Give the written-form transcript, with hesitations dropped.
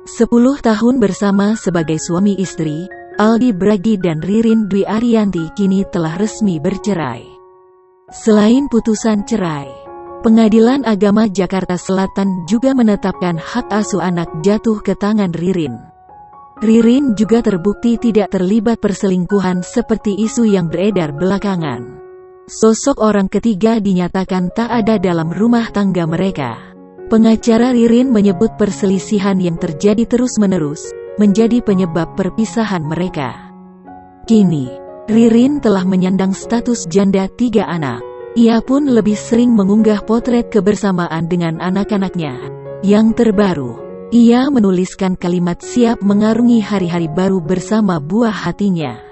10 tahun bersama sebagai suami istri, Aldi Bragi dan Ririn Dwi Ariyanti kini telah resmi bercerai. Selain putusan cerai, Pengadilan Agama Jakarta Selatan juga menetapkan hak asuh anak jatuh ke tangan Ririn. Ririn juga terbukti tidak terlibat perselingkuhan seperti isu yang beredar belakangan. Sosok orang ketiga dinyatakan tak ada dalam rumah tangga mereka. Pengacara Ririn menyebut perselisihan yang terjadi terus-menerus menjadi penyebab perpisahan mereka. Kini, Ririn telah menyandang status janda 3 anak. Ia pun lebih sering mengunggah potret kebersamaan dengan anak-anaknya. Yang terbaru, ia menuliskan kalimat siap mengarungi hari-hari baru bersama buah hatinya.